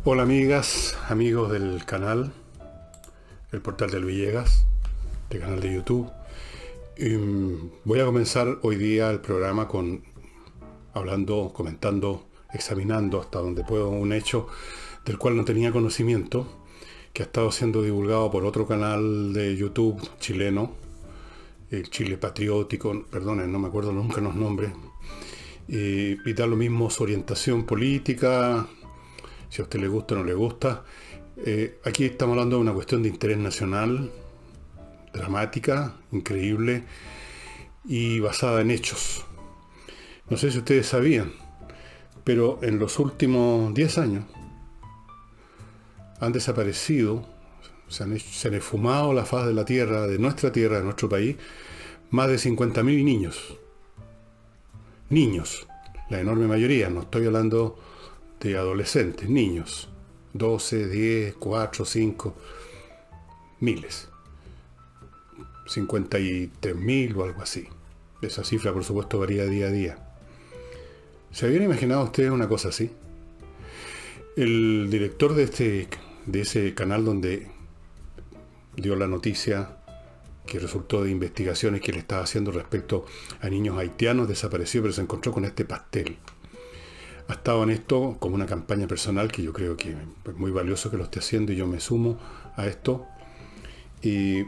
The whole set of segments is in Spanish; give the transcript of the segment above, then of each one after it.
Hola amigas, amigos del canal, el portal del Villegas, del canal de YouTube. Voy a comenzar hoy día el programa hablando, comentando, examinando hasta donde puedo un hecho del cual no tenía conocimiento, que ha estado siendo divulgado por otro canal de YouTube chileno, el Chile Patriótico, perdonen, no me acuerdo nunca los nombres, y da lo mismo su orientación política, si a usted le gusta o no le gusta. Aquí estamos hablando de una cuestión de interés nacional, dramática, increíble y basada en hechos. No sé si ustedes sabían, pero en los últimos 10 años han desaparecido, se han esfumado la faz de la tierra, de nuestro país, más de 50.000 niños. Niños, la enorme mayoría, no estoy hablando de adolescentes, niños, 12, 10, 4, 5, miles, 53.000 o algo así. Esa cifra, por supuesto, varía día a día. ¿Se habían imaginado ustedes una cosa así? El director de ese canal donde dio la noticia que resultó de investigaciones que le estaba haciendo respecto a niños haitianos desaparecidos, pero se encontró con este pastel. Ha estado en esto como una campaña personal que yo creo que es muy valioso que lo esté haciendo y yo me sumo a esto. Y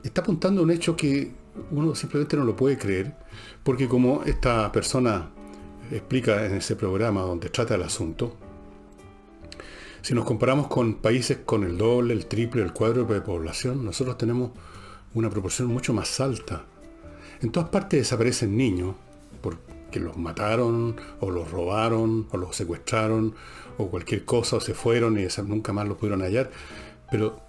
está apuntando a un hecho que uno simplemente no lo puede creer, porque como esta persona explica en ese programa donde trata el asunto, si nos comparamos con países con el doble, el triple, el cuádruple de población, nosotros tenemos una proporción mucho más alta. En todas partes desaparecen niños porque los mataron, o los robaron, o los secuestraron, o cualquier cosa, o se fueron y nunca más los pudieron hallar. Pero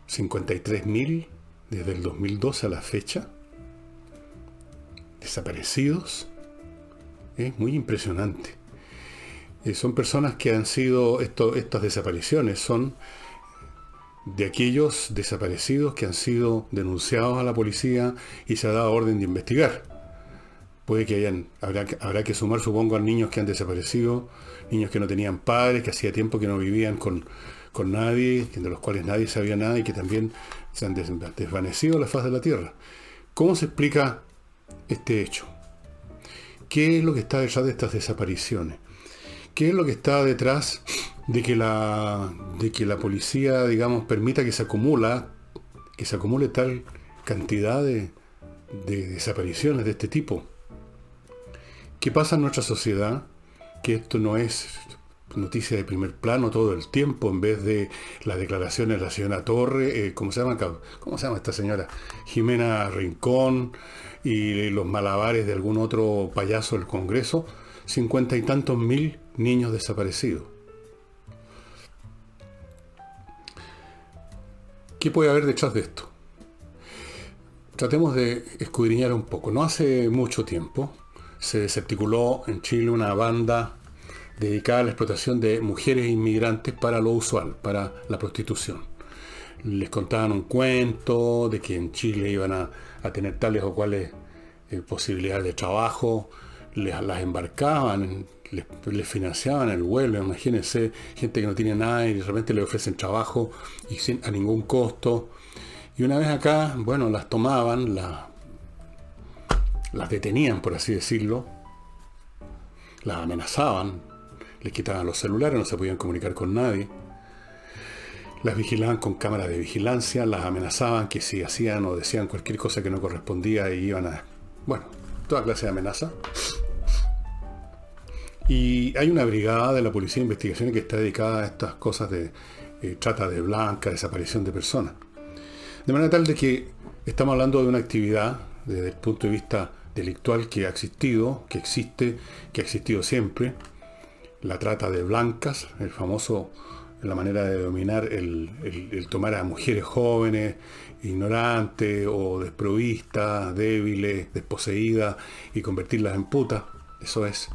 53.000 desde el 2012 a la fecha, desaparecidos, es muy impresionante. Son personas que han sido, estas desapariciones son de aquellos desaparecidos que han sido denunciados a la policía y se ha dado orden de investigar. Puede que habrá que sumar, supongo, a niños que han desaparecido, niños que no tenían padres, que hacía tiempo que no vivían con nadie, de los cuales nadie sabía nada y que también se han desvanecido a la faz de la tierra. ¿Cómo se explica este hecho? ¿Qué es lo que está detrás de estas desapariciones? ¿Qué es lo que está detrás de que la policía, digamos, permita que se acumule tal cantidad de desapariciones de este tipo? ¿Qué pasa en nuestra sociedad? Que esto no es noticia de primer plano todo el tiempo, en vez de las declaraciones de la señora Torre, ¿cómo se llama esta señora? Jimena Rincón, y los malabares de algún otro payaso del Congreso, 50 y tantos mil niños desaparecidos. ¿Qué puede haber detrás de esto? Tratemos de escudriñar un poco. No hace mucho tiempo se desarticuló en Chile una banda dedicada a la explotación de mujeres inmigrantes para lo usual, para la prostitución. Les contaban un cuento de que en Chile iban a tener tales o cuales posibilidades de trabajo, las embarcaban, les financiaban el vuelo. Imagínense, gente que no tiene nada y de repente le ofrecen trabajo y a ningún costo. Y una vez acá, bueno, las tomaban, las detenían, por así decirlo, las amenazaban, les quitaban los celulares, no se podían comunicar con nadie, las vigilaban con cámaras de vigilancia, las amenazaban que si hacían o decían cualquier cosa que no correspondía y iban a... bueno, toda clase de amenaza. Y hay una brigada de la Policía de Investigaciones que está dedicada a estas cosas de trata de blancas, desaparición de personas. De manera tal de que estamos hablando de una actividad desde el punto de vista delictual que ha existido, que existe, que ha existido siempre. La trata de blancas, la manera de dominar el tomar a mujeres jóvenes, ignorantes o desprovistas, débiles, desposeídas y convertirlas en putas. Eso es.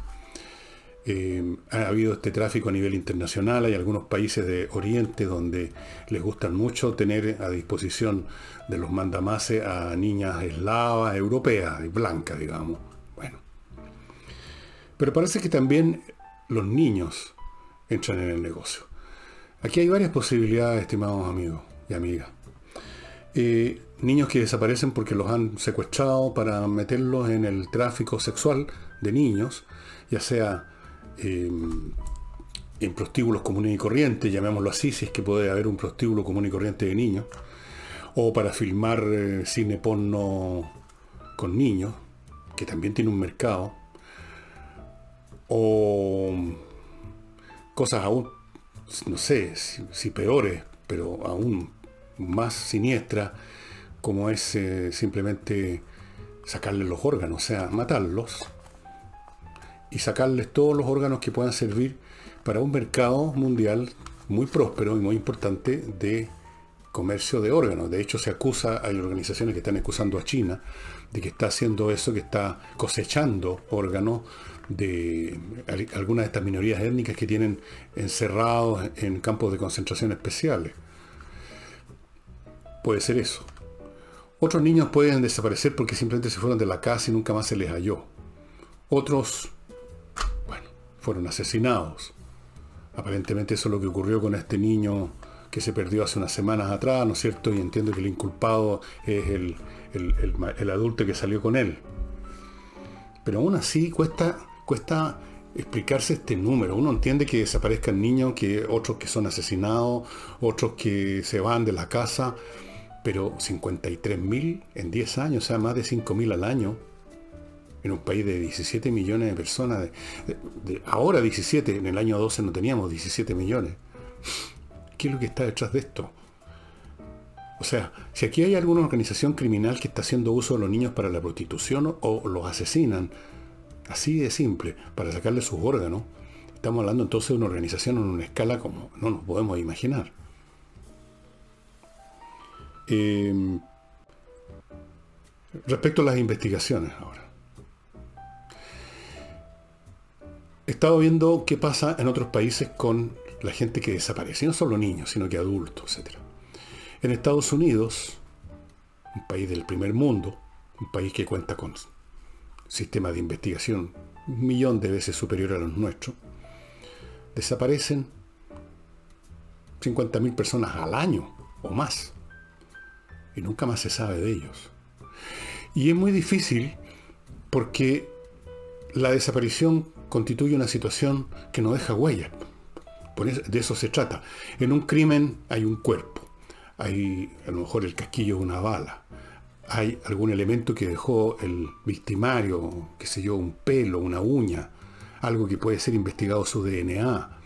Ha habido este tráfico a nivel internacional. Hay algunos países de Oriente donde les gustan mucho tener a disposición de los mandamases a niñas eslavas, europeas, blancas, digamos. Bueno. Pero parece que también los niños entran en el negocio. Aquí hay varias posibilidades, estimados amigos y amigas. Niños que desaparecen porque los han secuestrado para meterlos en el tráfico sexual de niños, ya sea en prostíbulos comunes y corrientes, llamémoslo así, si es que puede haber un prostíbulo común y corriente de niños, o para filmar cine porno con niños, que también tiene un mercado, o cosas aún, no sé si peores, pero aún más siniestras, como es simplemente sacarles los órganos, o sea, matarlos y sacarles todos los órganos que puedan servir para un mercado mundial muy próspero y muy importante de comercio de órganos. De hecho, se acusa, hay organizaciones que están acusando a China de que está haciendo eso, que está cosechando órganos de algunas de estas minorías étnicas que tienen encerrados en campos de concentración especiales. Puede ser eso. Otros niños pueden desaparecer porque simplemente se fueron de la casa y nunca más se les halló. Otros, bueno, fueron asesinados. Aparentemente eso es lo que ocurrió con este niño que se perdió hace unas semanas atrás, ¿no es cierto? Y entiendo que el inculpado es el adulto que salió con él. Pero aún así cuesta explicarse este número. Uno entiende que desaparezcan niños, que otros que son asesinados, otros que se van de la casa, pero 53.000 en 10 años, o sea, más de 5.000 al año, en un país de 17 millones de personas. Ahora 17, en el año 12 no teníamos 17 millones. ¿Qué es lo que está detrás de esto? O sea, si aquí hay alguna organización criminal que está haciendo uso de los niños para la prostitución o los asesinan, así de simple, para sacarle sus órganos, estamos hablando entonces de una organización en una escala como no nos podemos imaginar. Respecto a las investigaciones ahora. He estado viendo qué pasa en otros países con la gente que desaparece, no solo niños, sino que adultos, etc. En Estados Unidos, un país del primer mundo, un país que cuenta con sistemas de investigación 1.000.000 de veces superior a los nuestros, desaparecen 50.000 personas al año o más, y nunca más se sabe de ellos. Y es muy difícil porque la desaparición constituye una situación que no deja huellas. De eso se trata. En un crimen hay un cuerpo, hay a lo mejor el casquillo de una bala, hay algún elemento que dejó el victimario, qué sé yo, un pelo, una uña, algo que puede ser investigado su DNA,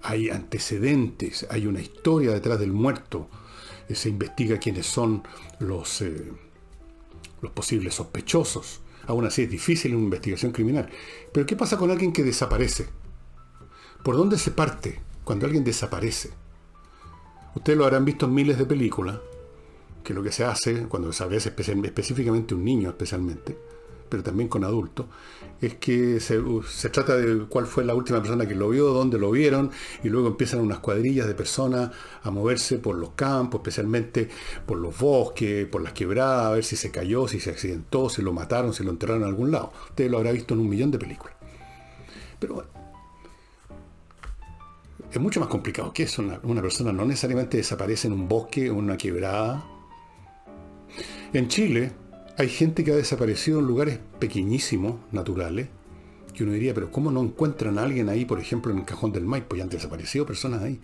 hay antecedentes, hay una historia detrás del muerto, se investiga quiénes son los posibles sospechosos. Aún así es difícil una investigación criminal. Pero ¿qué pasa con alguien que desaparece? ¿Por dónde se parte cuando alguien desaparece? Ustedes lo habrán visto en miles de películas, que lo que se hace cuando desaparece específicamente un niño especialmente, pero también con adultos, es que se trata de cuál fue la última persona que lo vio, dónde lo vieron, y luego empiezan unas cuadrillas de personas a moverse por los campos, especialmente por los bosques, por las quebradas, a ver si se cayó, si se accidentó, si lo mataron, si lo enterraron en algún lado. Ustedes lo habrán visto en 1.000.000 de películas. Pero bueno, es mucho más complicado que eso. Una persona no necesariamente desaparece en un bosque o en una quebrada. En Chile hay gente que ha desaparecido en lugares pequeñísimos, naturales, que uno diría, pero ¿cómo no encuentran a alguien ahí, por ejemplo, en el Cajón del Maipo? Ya han desaparecido personas ahí.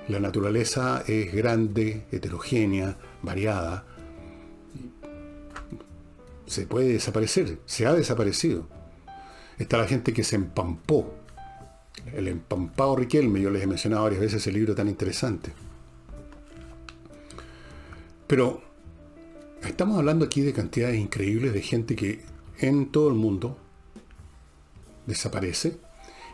La naturaleza es grande, heterogénea, variada. Se puede desaparecer, se ha desaparecido. Está la gente que se empampó. El empampado Riquelme, yo les he mencionado varias veces ese libro tan interesante. Pero estamos hablando aquí de cantidades increíbles de gente que en todo el mundo desaparece.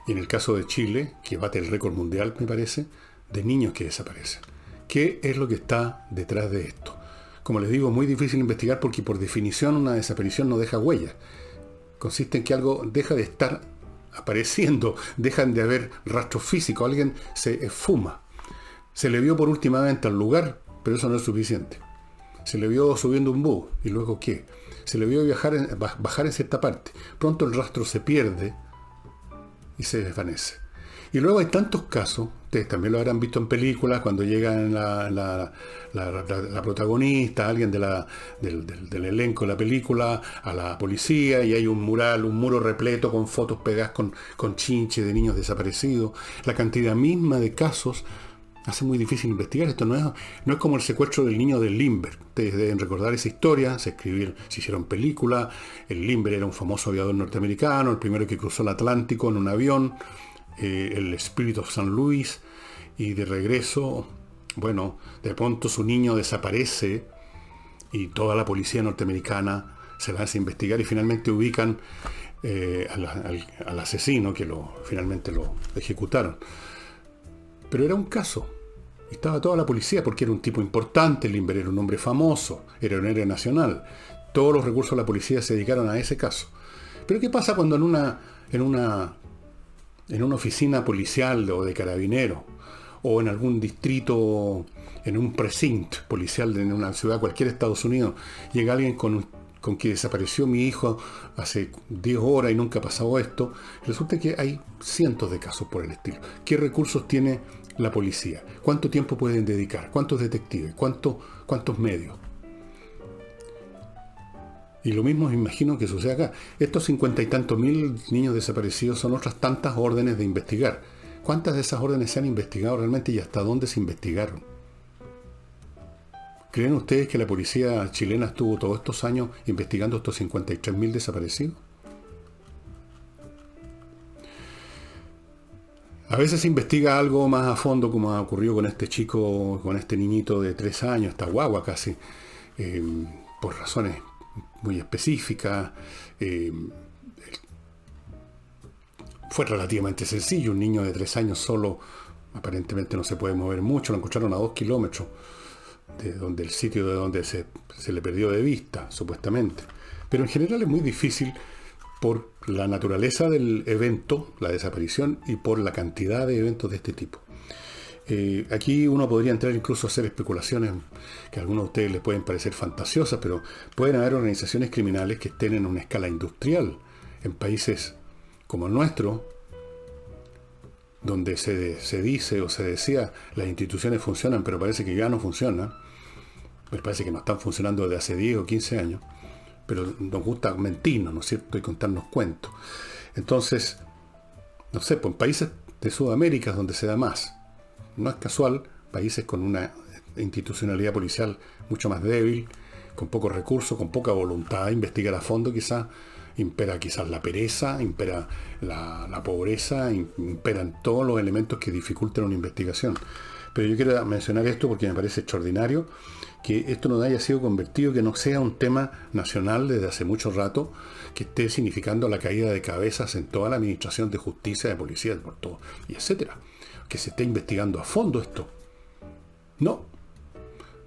Y en el caso de Chile, que bate el récord mundial, me parece, de niños que desaparecen. ¿Qué es lo que está detrás de esto? Como les digo, es muy difícil investigar porque por definición una desaparición no deja huellas. Consiste en que algo deja de estar apareciendo, dejan de haber rastros físicos, alguien se esfuma. Se le vio por última vez al lugar, pero eso no es suficiente. Se le vio subiendo un bus, y luego ¿qué? Se le vio bajar en cierta parte. Pronto el rastro se pierde y se desvanece. Y luego hay tantos casos, ustedes también lo habrán visto en películas, cuando llega la protagonista, alguien del elenco de la película, a la policía, y hay un mural, un muro repleto con fotos pegadas con chinche de niños desaparecidos. La cantidad misma de casos hace muy difícil investigar. Esto no es como el secuestro del niño de Lindbergh. Ustedes deben recordar esa historia, se hicieron películas. El Lindbergh era un famoso aviador norteamericano, el primero que cruzó el Atlántico en un avión, el Spirit of St. Louis, y de regreso, bueno, de pronto su niño desaparece y toda la policía norteamericana se lanza a investigar y finalmente ubican al asesino que finalmente lo ejecutaron. Pero era un caso. Estaba toda la policía porque era un tipo importante. Lindbergh era un hombre famoso, era un héroe nacional. Todos los recursos de la policía se dedicaron a ese caso. Pero ¿qué pasa cuando en una oficina policial o de carabineros, o en algún distrito, en un precinto policial en una ciudad, cualquier Estados Unidos, llega alguien con que desapareció mi hijo hace 10 horas y nunca ha pasado esto? Resulta que hay cientos de casos por el estilo. ¿Qué recursos tiene la policía? ¿Cuánto tiempo pueden dedicar? ¿Cuántos detectives? ¿Cuántos medios? Y lo mismo me imagino que sucede acá. Estos 50 y tantos mil niños desaparecidos son otras tantas órdenes de investigar. ¿Cuántas de esas órdenes se han investigado realmente y hasta dónde se investigaron? ¿Creen ustedes que la policía chilena estuvo todos estos años investigando estos 53.000 desaparecidos? A veces se investiga algo más a fondo, como ha ocurrido con este chico, con este niñito de 3 años, esta guagua casi, por razones muy específicas. Fue relativamente sencillo. Un niño de 3 años solo, aparentemente no se puede mover mucho. Lo encontraron a 2 kilómetros del sitio de donde se le perdió de vista, supuestamente. Pero en general es muy difícil por la naturaleza del evento, la desaparición, y por la cantidad de eventos de este tipo. Aquí uno podría entrar incluso a hacer especulaciones que a algunos de ustedes les pueden parecer fantasiosas, pero pueden haber organizaciones criminales que estén en una escala industrial en países como el nuestro, donde se dice o se decía las instituciones funcionan, pero parece que ya no funcionan. Me parece que no están funcionando desde hace 10 o 15 años, pero nos gusta mentirnos, ¿no es cierto?, y contarnos cuentos. Entonces, no sé, pues en países de Sudamérica donde se da más. No es casual, países con una institucionalidad policial mucho más débil, con pocos recursos, con poca voluntad de investigar a fondo quizás, impera quizás la pereza, impera la pobreza, imperan todos los elementos que dificultan una investigación. Pero yo quiero mencionar esto porque me parece extraordinario que esto no haya sido convertido, que no sea un tema nacional desde hace mucho rato, que esté significando la caída de cabezas en toda la administración de justicia, de policía, por todo, y etcétera. Que se esté investigando a fondo esto. No.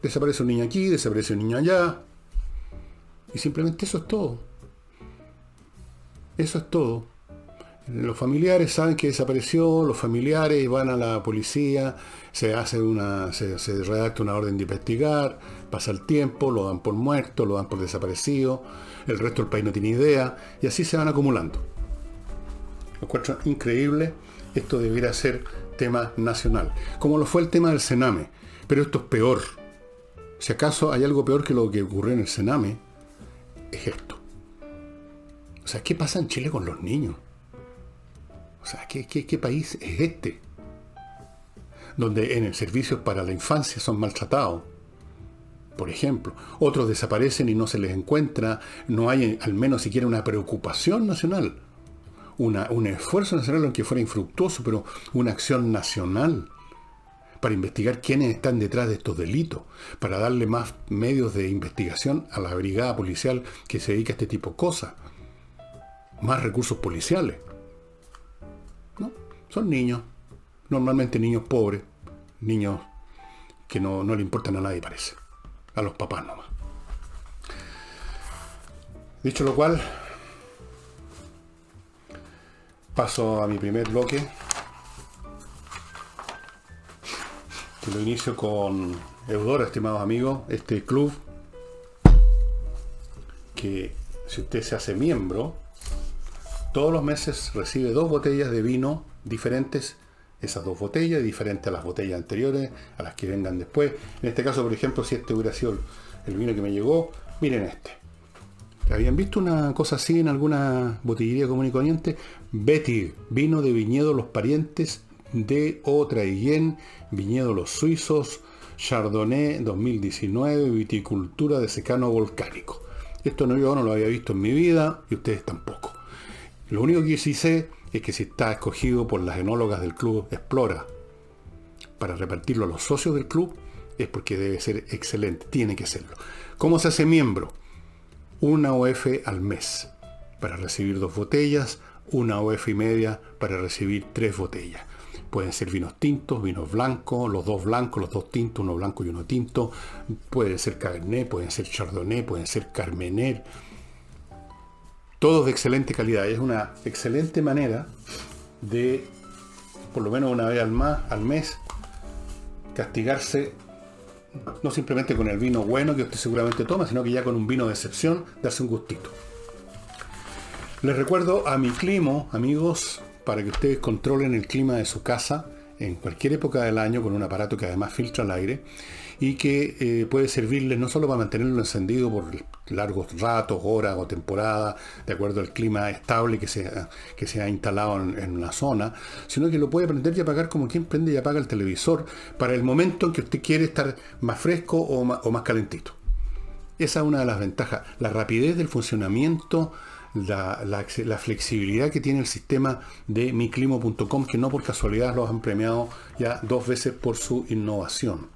Desaparece un niño aquí, desaparece un niño allá. Y simplemente eso es todo. Eso es todo. Los familiares saben que desapareció, los familiares van a la policía, se redacta una orden de investigar, pasa el tiempo, lo dan por muerto, lo dan por desaparecido, el resto del país no tiene idea, y así se van acumulando. Lo encuentro increíble. Esto debiera ser tema nacional, como lo fue el tema del Sename, pero esto es peor. Si acaso hay algo peor que lo que ocurrió en el Sename, es esto. O sea, ¿qué pasa en Chile con los niños? O sea, ¿qué país es este? Donde en el servicio para la infancia son maltratados, por ejemplo. Otros desaparecen y no se les encuentra, no hay al menos siquiera una preocupación nacional. Un esfuerzo nacional, aunque fuera infructuoso, pero una acción nacional para investigar quiénes están detrás de estos delitos, para darle más medios de investigación a la brigada policial que se dedica a este tipo de cosas, más recursos policiales. ¿No? Son niños, normalmente niños pobres, niños que no le importan a nadie, parece, a los papás nomás. Dicho lo cual, paso a mi primer bloque, que lo inicio con Eudora, estimados amigos, este club que, si usted se hace miembro, todos los meses recibe 2 botellas de vino diferentes esas 2 botellas, diferente a las botellas anteriores, a las que vengan después. En este caso, por ejemplo, si este hubiera sido el vino que me llegó, miren este. ¿Habían visto una cosa así en alguna botillería común y corriente? Betty, vino de viñedo Los Parientes de Otraiguén, viñedo Los Suizos, Chardonnay 2019, viticultura de secano volcánico. Esto yo no lo había visto en mi vida y ustedes tampoco. Lo único que sí sé es que si está escogido por las enólogas del Club Explora para repartirlo a los socios del club, es porque debe ser excelente, tiene que serlo. ¿Cómo se hace miembro? 1 OF al mes para recibir 2 botellas, 1 OF y media para recibir 3 botellas. Pueden ser vinos tintos, vinos blancos, los 2 blancos, los 2 tintos, 1 blanco y 1 tinto. Pueden ser Cabernet, pueden ser Chardonnay, pueden ser Carmener. Todos de excelente calidad. Es una excelente manera de, por lo menos una vez al mes, castigarse, no simplemente con el vino bueno que usted seguramente toma, sino que ya con un vino de excepción, darse un gustito. Les recuerdo a mi Climo, amigos, para que ustedes controlen el clima de su casa en cualquier época del año con un aparato que además filtra el aire y que puede servirles no solo para mantenerlo encendido por largos ratos, horas o temporadas, de acuerdo al clima estable que se ha instalado en la zona, sino que lo puede prender y apagar como quien prende y apaga el televisor para el momento en que usted quiere estar más fresco o más calentito. Esa es una de las ventajas, la rapidez del funcionamiento, la flexibilidad que tiene el sistema de miclimo.com, que no por casualidad los han premiado ya 2 veces por su innovación.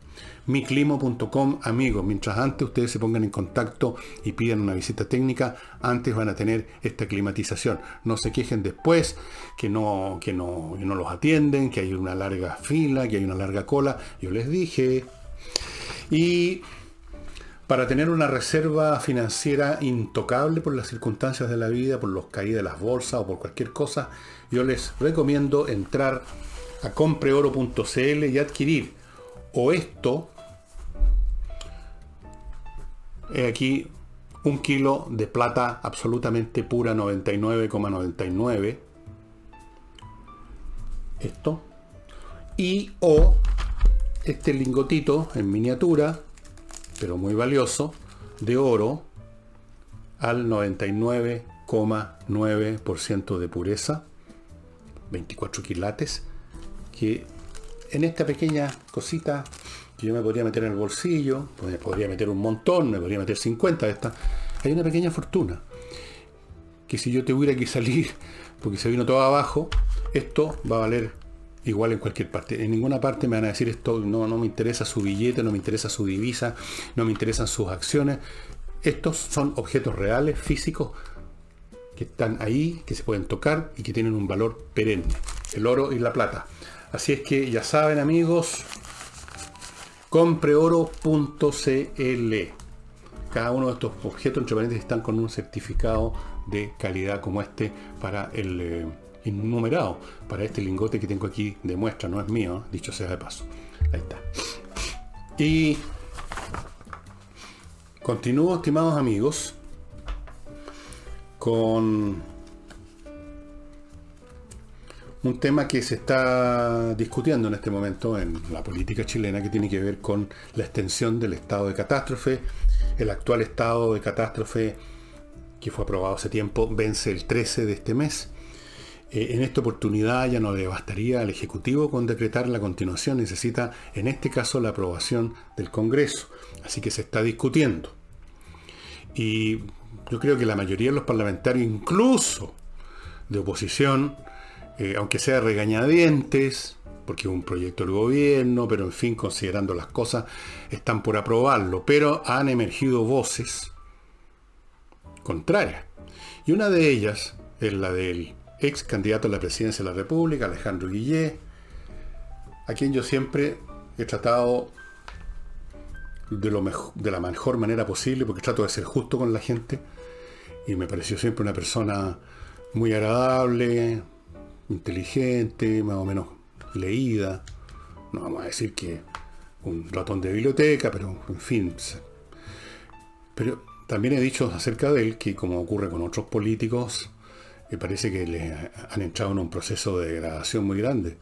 miclimo.com, amigos, mientras antes ustedes se pongan en contacto y pidan una visita técnica, antes van a tener esta climatización. No se quejen después que no los atienden, que hay una larga fila, que hay una larga cola. Yo les dije. Y para tener una reserva financiera intocable por las circunstancias de la vida, por los caídas de las bolsas o por cualquier cosa, yo les recomiendo entrar a compreoro.cl y adquirir o esto, aquí 1 kilo de plata absolutamente pura, 99,99, esto, y o este lingotito en miniatura, pero muy valioso, de oro al 99,9% de pureza, 24 quilates, que en esta pequeña cosita que yo me podría meter en el bolsillo, me podría meter un montón, me podría meter 50 de estas, hay una pequeña fortuna, que si yo tuviera que salir, porque se vino todo abajo, esto va a valer igual en cualquier parte. En ninguna parte me van a decir esto, no me interesa su billete, no me interesa su divisa, no me interesan sus acciones. Estos son objetos reales, físicos, que están ahí, que se pueden tocar y que tienen un valor perenne. El oro y la plata. Así es que ya saben, amigos, compreoro.cl. Cada uno de estos objetos, entre paréntesis, están con un certificado de calidad como este para el innumerado, para este lingote que tengo aquí de muestra, no es mío, dicho sea de paso. Ahí está. Y continúo, estimados amigos, con un tema que se está discutiendo en este momento en la política chilena, que tiene que ver con la extensión del estado de catástrofe. El actual estado de catástrofe, que fue aprobado hace tiempo, vence el 13 de este mes. En esta oportunidad ya no le bastaría al Ejecutivo con decretar la continuación, necesita en este caso la aprobación del Congreso. Así que se está discutiendo. Y yo creo que la mayoría de los parlamentarios, incluso de oposición, aunque sea regañadientes, porque es un proyecto del gobierno, pero en fin, considerando las cosas, están por aprobarlo. Pero han emergido voces contrarias. Y una de ellas es la del ex candidato a la presidencia de la República, Alejandro Guillé, a quien yo siempre he tratado de la mejor manera posible, porque trato de ser justo con la gente, y me pareció siempre una persona muy agradable, inteligente, más o menos leída. No vamos a decir que un ratón de biblioteca, pero en fin. Pero también he dicho acerca de él que, como ocurre con otros políticos, me parece que le han entrado en un proceso de degradación muy grande.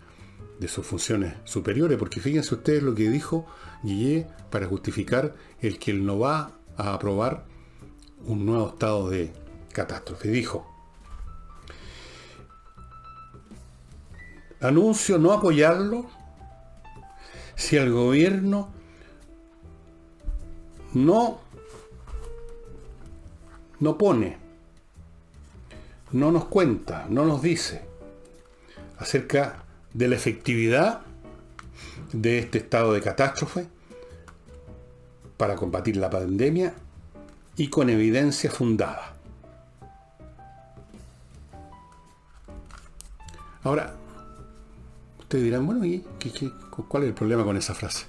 de sus funciones superiores, porque fíjense ustedes lo que dijo Guillé para justificar el que él no va a aprobar un nuevo estado de catástrofe. Dijo: anuncio no apoyarlo si el gobierno no pone, no nos cuenta, no nos dice acerca de la efectividad de este estado de catástrofe para combatir la pandemia y con evidencia fundada. Ahora, ustedes dirán, bueno, ¿y cuál es el problema con esa frase?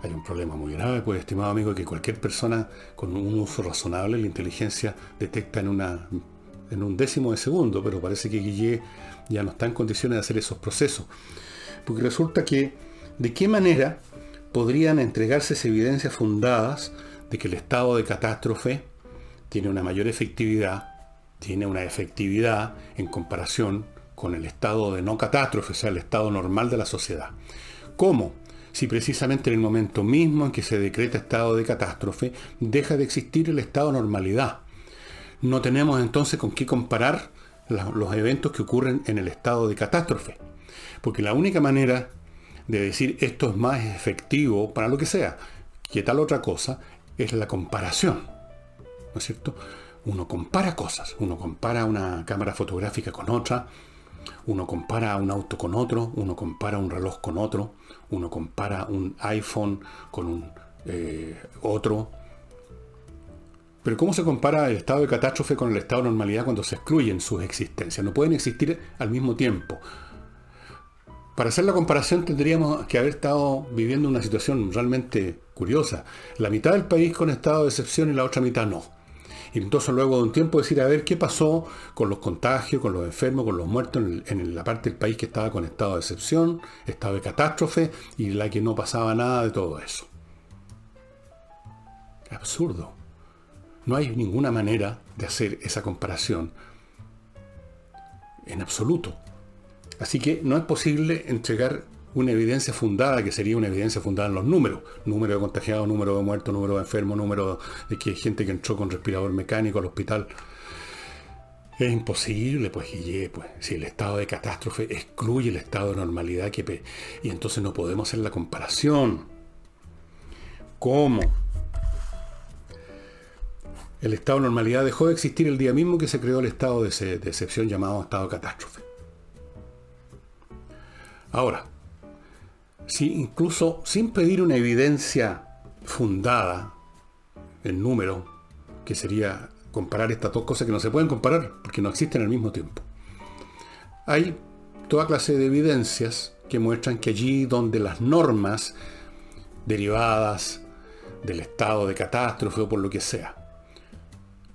Hay un problema muy grave, pues, estimado amigo, que cualquier persona con un uso razonable de la inteligencia detecta en un décimo de segundo, pero parece que Guillé ya no está en condiciones de hacer esos procesos. Porque resulta que, ¿de qué manera podrían entregarse evidencias fundadas de que el estado de catástrofe tiene una mayor efectividad, tiene una efectividad en comparación con el estado de no catástrofe, o sea, el estado normal de la sociedad? ¿Cómo? Si precisamente en el momento mismo en que se decreta estado de catástrofe, deja de existir el estado de normalidad. No tenemos entonces con qué comparar los eventos que ocurren en el estado de catástrofe. Porque la única manera de decir esto es más efectivo para lo que sea que tal otra cosa es la comparación. ¿No es cierto? Uno compara cosas. Uno compara una cámara fotográfica con otra. Uno compara un auto con otro. Uno compara un reloj con otro. Uno compara un iPhone con un otro. Pero ¿cómo se compara el estado de catástrofe con el estado de normalidad cuando se excluyen sus existencias? No pueden existir al mismo tiempo. Para hacer la comparación tendríamos que haber estado viviendo una situación realmente curiosa. La mitad del país con estado de excepción y la otra mitad no. Y entonces luego de un tiempo decir, a ver, ¿qué pasó con los contagios, con los enfermos, con los muertos en la parte del país que estaba con estado de excepción, estado de catástrofe, y la que no pasaba nada de todo eso? Absurdo. No hay ninguna manera de hacer esa comparación en absoluto. Así que no es posible entregar una evidencia fundada, que sería una evidencia fundada en los números. Número de contagiados, número de muertos, número de enfermos, número de que hay gente que entró con respirador mecánico al hospital. Es imposible, pues, Guillé, pues, si el estado de catástrofe excluye el estado de normalidad, y entonces no podemos hacer la comparación. ¿Cómo? El estado de normalidad dejó de existir el día mismo que se creó el estado de excepción llamado estado de catástrofe. Ahora, si incluso sin pedir una evidencia fundada en número, que sería comparar estas dos cosas que no se pueden comparar porque no existen al mismo tiempo, hay toda clase de evidencias que muestran que allí donde las normas derivadas del estado de catástrofe o por lo que sea,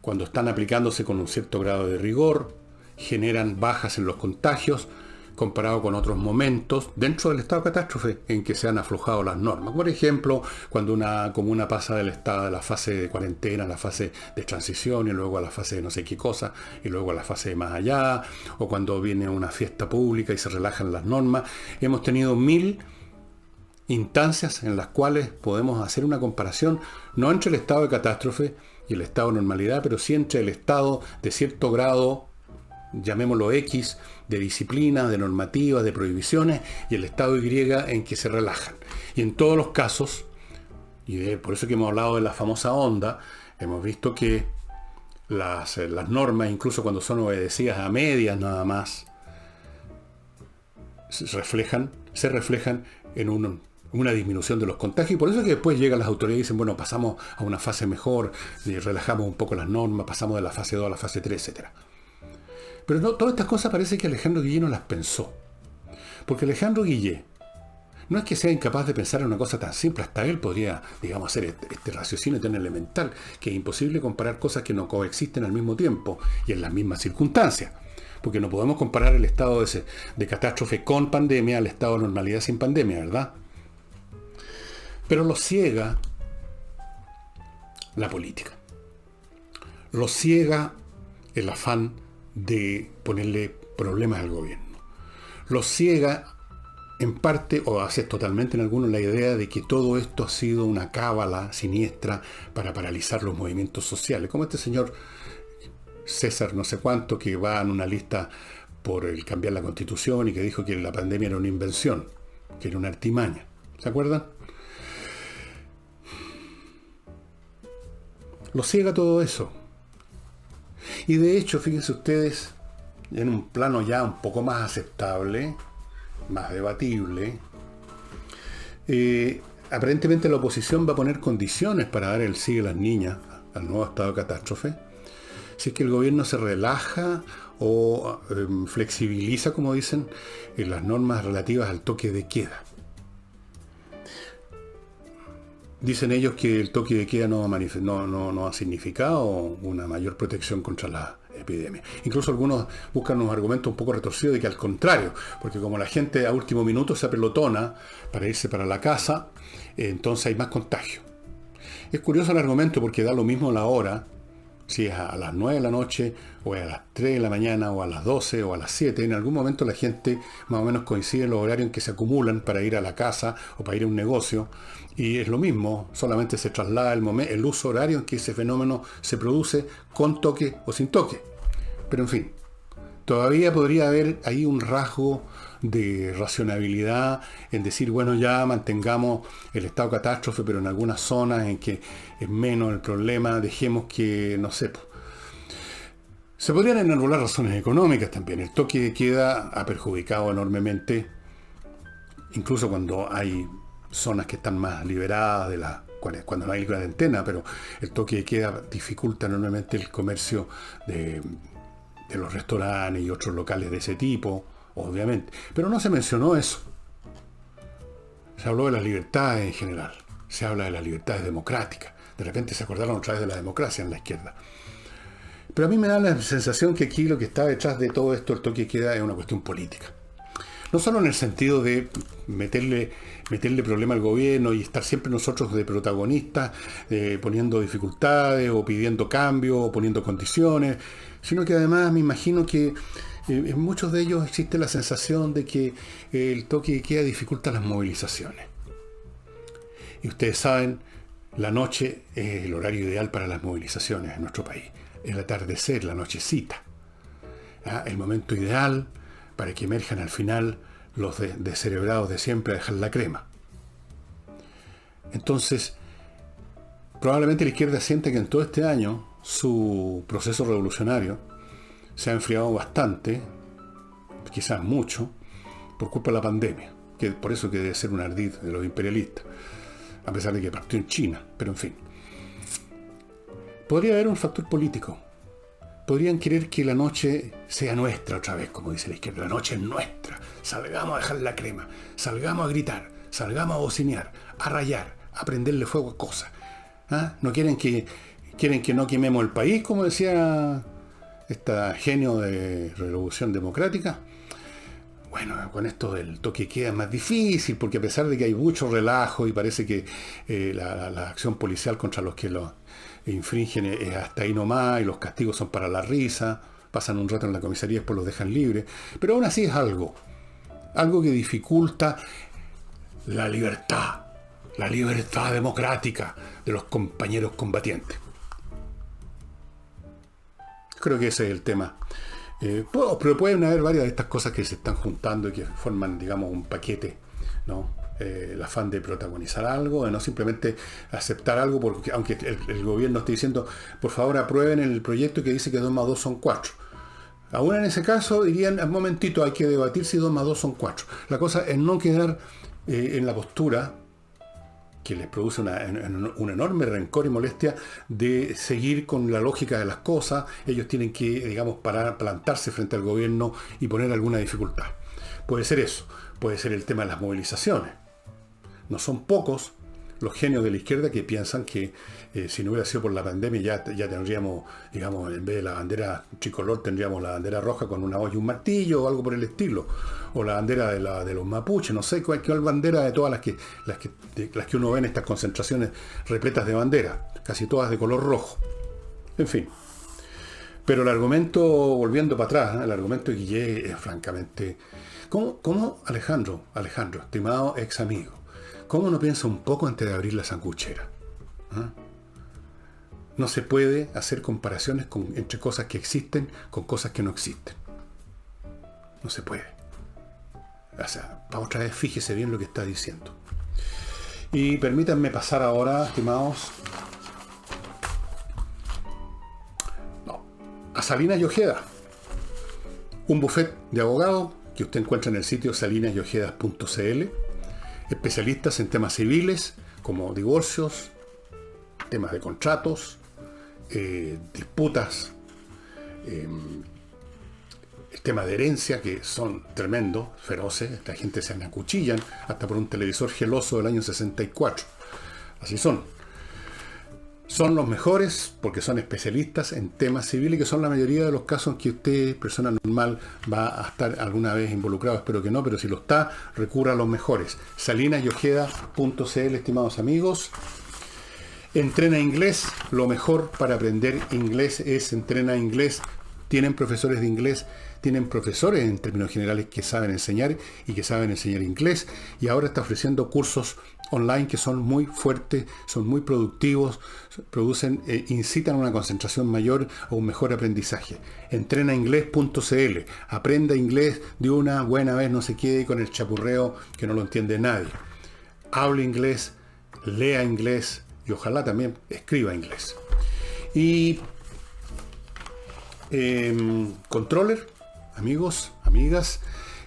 cuando están aplicándose con un cierto grado de rigor, generan bajas en los contagios, comparado con otros momentos dentro del estado de catástrofe en que se han aflojado las normas. Por ejemplo, cuando una comuna pasa del estado de la fase de cuarentena a la fase de transición y luego a la fase de no sé qué cosa y luego a la fase de más allá, o cuando viene una fiesta pública y se relajan las normas. Hemos tenido 1000 instancias en las cuales podemos hacer una comparación, no entre el estado de catástrofe y el estado de normalidad, pero sí entre el estado de cierto grado, llamémoslo X, de disciplina, de normativas, de prohibiciones, y el estado Y en que se relajan. Y en todos los casos, por eso que hemos hablado de la famosa onda, hemos visto que las normas, incluso cuando son obedecidas a medias nada más, se reflejan en una disminución de los contagios, y por eso es que después llegan las autoridades y dicen, bueno, pasamos a una fase mejor, y relajamos un poco las normas, pasamos de la fase 2 a la fase 3, etc. Pero no, todas estas cosas parece que Alejandro Guillé no las pensó. Porque Alejandro Guillé no es que sea incapaz de pensar en una cosa tan simple, hasta él podría, digamos, hacer este raciocinio tan elemental, que es imposible comparar cosas que no coexisten al mismo tiempo y en las mismas circunstancias. Porque no podemos comparar el estado de catástrofe con pandemia al estado de normalidad sin pandemia, ¿verdad? Pero lo ciega la política. Lo ciega el afán de ponerle problemas al gobierno. Lo ciega en parte, o hace totalmente en algunos, la idea de que todo esto ha sido una cábala siniestra para paralizar los movimientos sociales, como este señor César no sé cuánto, que va en una lista por el cambiar la Constitución y que dijo que la pandemia era una invención, que era una artimaña. ¿Se acuerdan? Lo ciega todo eso. Y de hecho, fíjense ustedes, en un plano ya un poco más aceptable, más debatible, aparentemente la oposición va a poner condiciones para dar el sí a las niñas al nuevo estado de catástrofe, si es que el gobierno se relaja o flexibiliza, como dicen, en las normas relativas al toque de queda. Dicen ellos que el toque de queda no ha significado una mayor protección contra la epidemia. Incluso algunos buscan unos argumentos un poco retorcidos de que al contrario, porque como la gente a último minuto se apelotona para irse para la casa, entonces hay más contagio. Es curioso el argumento porque da lo mismo la hora, si es a las 9 de la noche, o a las 3 de la mañana, o a las 12, o a las 7. En algún momento la gente más o menos coincide en los horarios en que se acumulan para ir a la casa o para ir a un negocio. Y es lo mismo, solamente se traslada el uso horario en que ese fenómeno se produce con toque o sin toque. Pero en fin, todavía podría haber ahí un rasgo de racionalidad en decir, bueno, ya mantengamos el estado de catástrofe, pero en algunas zonas en que es menos el problema, dejemos que, no sé. Se podrían enarbolar razones económicas también. El toque de queda ha perjudicado enormemente, incluso cuando hay zonas que están más liberadas cuando no hay cuarentena, pero el toque de queda dificulta enormemente el comercio de los restaurantes y otros locales de ese tipo, obviamente. Pero no se mencionó eso. Se habló de las libertades en general. Se habla de las libertades democráticas. De repente se acordaron otra vez de la democracia en la izquierda. Pero a mí me da la sensación que aquí lo que está detrás de todo esto, el toque de queda, es una cuestión política. No solo en el sentido de meterle problema al gobierno y estar siempre nosotros de protagonistas, poniendo dificultades o pidiendo cambios o poniendo condiciones, sino que además me imagino que en muchos de ellos existe la sensación de que el toque de queda dificulta las movilizaciones. Y ustedes saben, la noche es el horario ideal para las movilizaciones en nuestro país. El atardecer, la nochecita. El momento ideal para que emerjan al final los descerebrados de siempre a dejar la crema. Entonces, probablemente la izquierda siente que en todo este año su proceso revolucionario se ha enfriado bastante, quizás mucho, por culpa de la pandemia, que por eso que debe ser un ardid de los imperialistas, a pesar de que partió en China, pero en fin. Podría haber un factor político. Podrían querer que la noche sea nuestra otra vez, como dice la izquierda. La noche es nuestra. Salgamos a dejar la crema, salgamos a gritar, salgamos a bocinear, a rayar, a prenderle fuego a cosas. ¿No quieren que no quememos el país, como decía esta genio de Revolución Democrática? Bueno, con esto del toque queda más difícil, porque a pesar de que hay mucho relajo y parece que la acción policial contra los que lo infringen es hasta ahí nomás y los castigos son para la risa, pasan un rato en la comisaría y después los dejan libres, pero aún así es algo que dificulta la libertad democrática de los compañeros combatientes. Creo que ese es el tema. Pero pueden haber varias de estas cosas que se están juntando y que forman, digamos, un paquete, ¿no? El afán de protagonizar algo, de no simplemente aceptar algo, porque aunque el gobierno esté diciendo, por favor aprueben el proyecto que dice que 2 más 2 son 4. Aún en ese caso dirían, un momentito, hay que debatir si 2 más 2 son 4. La cosa es no quedar en la postura que les produce un enorme rencor y molestia de seguir con la lógica de las cosas. Ellos tienen que, digamos, plantarse frente al gobierno y poner alguna dificultad. Puede ser eso, puede ser el tema de las movilizaciones. No son pocos los genios de la izquierda que piensan que si no hubiera sido por la pandemia ya tendríamos, digamos, en vez de la bandera tricolor tendríamos la bandera roja con una olla y un martillo o algo por el estilo, o la bandera de los mapuches, no sé cuál bandera de todas las que uno ve en estas concentraciones repletas de banderas, casi todas de color rojo. En fin, Pero el argumento, volviendo para atrás, el argumento de Guille es francamente... ¿Cómo Alejandro, estimado ex amigo, cómo no piensa un poco antes de abrir la sanguchera? ¿Ah? No se puede hacer comparaciones entre cosas que existen con cosas que no existen. No se puede. O sea, para otra vez, fíjese bien lo que está diciendo. Y permítanme pasar ahora, estimados, a Salinas y Ojeda. Un buffet de abogados que usted encuentra en el sitio salinasyojeda.cl. Especialistas en temas civiles, como divorcios, temas de contratos, disputas, el tema de herencia, que son tremendos, feroces. La gente se acuchillan hasta por un televisor geloso del año 64. Así son. Son los mejores porque son especialistas en temas civiles, que son la mayoría de los casos en que usted, persona normal, va a estar alguna vez involucrado. Espero que no, pero si lo está, recurra a los mejores. salinasyojeda.cl, estimados amigos. Entrena inglés. Lo mejor para aprender inglés es Entrena Inglés. Tienen profesores de inglés, tienen profesores en términos generales que saben enseñar y que saben enseñar inglés, y ahora está ofreciendo cursos online que son muy fuertes, son muy productivos, incitan a una concentración mayor o un mejor aprendizaje. Entrenainglés.cl. Aprenda inglés de una buena vez, no se quede con el chapurreo que no lo entiende nadie. Hable inglés, lea inglés y ojalá también escriba inglés. Y controller, amigos, amigas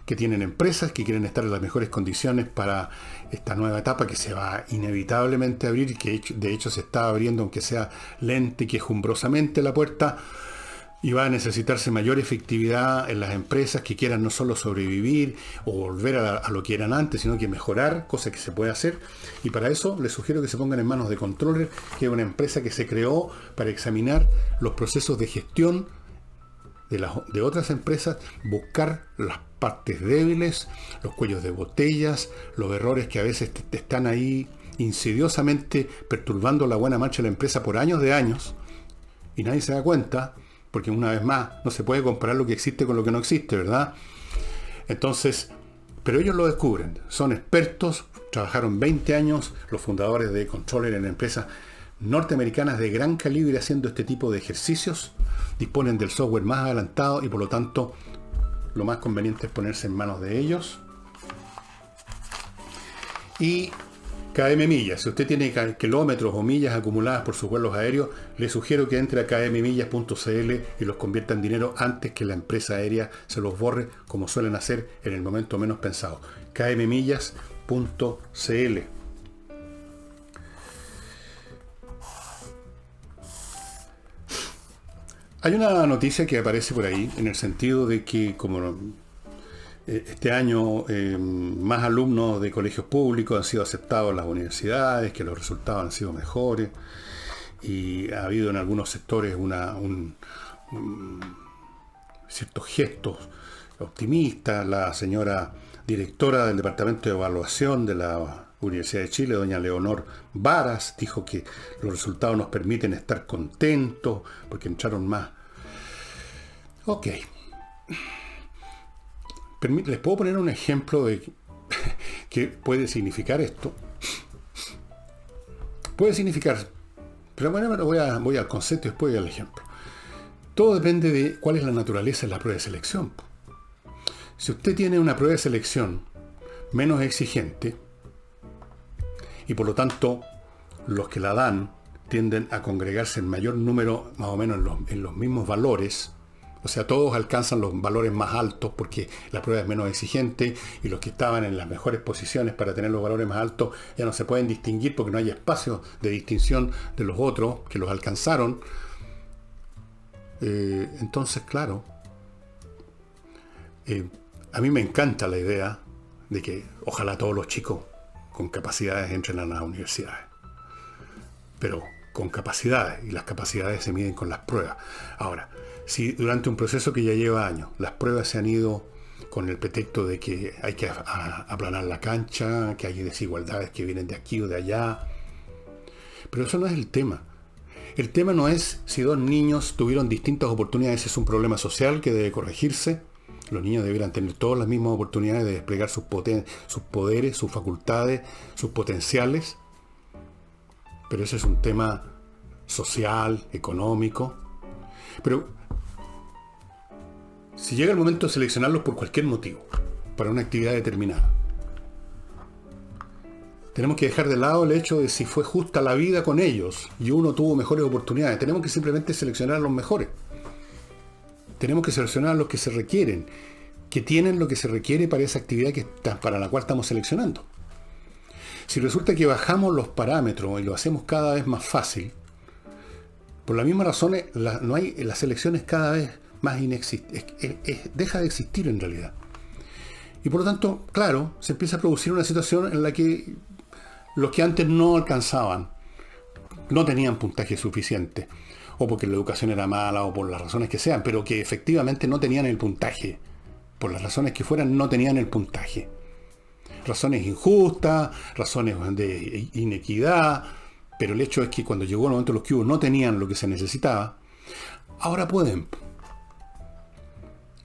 que tienen empresas, que quieren estar en las mejores condiciones para esta nueva etapa que se va inevitablemente a abrir y que de hecho se está abriendo, aunque sea lenta y quejumbrosamente, la puerta, y va a necesitarse mayor efectividad en las empresas que quieran no solo sobrevivir o volver a lo que eran antes, sino que mejorar, cosa que se puede hacer. Y para eso les sugiero que se pongan en manos de Controller, que es una empresa que se creó para examinar los procesos de gestión de otras empresas, buscar las partes débiles, los cuellos de botellas, los errores que a veces te están ahí insidiosamente perturbando la buena marcha de la empresa por años de años, y nadie se da cuenta, porque una vez más no se puede comparar lo que existe con lo que no existe, ¿verdad? Entonces, pero ellos lo descubren, son expertos, trabajaron 20 años los fundadores de Controller en empresas norteamericanas de gran calibre haciendo este tipo de ejercicios, disponen del software más adelantado y por lo tanto lo más conveniente es ponerse en manos de ellos. Y KM Millas, si usted tiene kilómetros o millas acumuladas por sus vuelos aéreos, le sugiero que entre a kmmillas.cl y los convierta en dinero antes que la empresa aérea se los borre, como suelen hacer en el momento menos pensado. kmmillas.cl. Hay una noticia que aparece por ahí en el sentido de que como este año más alumnos de colegios públicos han sido aceptados en las universidades, que los resultados han sido mejores, y ha habido en algunos sectores ciertos gestos optimistas. La señora directora del Departamento de Evaluación de la Universidad de Chile, doña Leonor Varas, dijo que los resultados nos permiten estar contentos porque entraron más. Ok. Les puedo poner un ejemplo de qué puede significar esto. Puede significar, pero bueno, voy al concepto y después voy al ejemplo. Todo depende de cuál es la naturaleza de la prueba de selección. Si usted tiene una prueba de selección menos exigente, y por lo tanto los que la dan tienden a congregarse en mayor número, más o menos en los mismos valores, o sea, todos alcanzan los valores más altos porque la prueba es menos exigente, y los que estaban en las mejores posiciones para tener los valores más altos ya no se pueden distinguir porque no hay espacio de distinción de los otros que los alcanzaron. Entonces, claro, a mí me encanta la idea de que ojalá todos los chicos con capacidades entren a las universidades, pero con capacidades, y las capacidades se miden con las pruebas. Ahora, si durante un proceso que ya lleva años las pruebas se han ido con el pretexto de que hay que aplanar la cancha, que hay desigualdades que vienen de aquí o de allá, pero eso no es el tema. El tema no es si dos niños tuvieron distintas oportunidades, es un problema social que debe corregirse. Los niños deberán tener todas las mismas oportunidades de desplegar sus poderes, sus facultades, sus potenciales. Pero ese es un tema social, económico. Pero si llega el momento de seleccionarlos por cualquier motivo, para una actividad determinada, tenemos que dejar de lado el hecho de si fue justa la vida con ellos y uno tuvo mejores oportunidades. Tenemos que simplemente seleccionar a los mejores. Tenemos que seleccionar a los que se requieren, que tienen lo que se requiere para esa actividad para la cual estamos seleccionando. Si resulta que bajamos los parámetros y lo hacemos cada vez más fácil, por la misma razón la selección es cada vez más deja de existir en realidad. Y por lo tanto, claro, se empieza a producir una situación en la que los que antes no alcanzaban, no tenían puntaje suficiente, o porque la educación era mala, o por las razones que sean, pero que efectivamente no tenían el puntaje. Por las razones que fueran, no tenían el puntaje. Razones injustas, razones de inequidad, pero el hecho es que cuando llegó el momento los que hubo no tenían lo que se necesitaba, ahora pueden.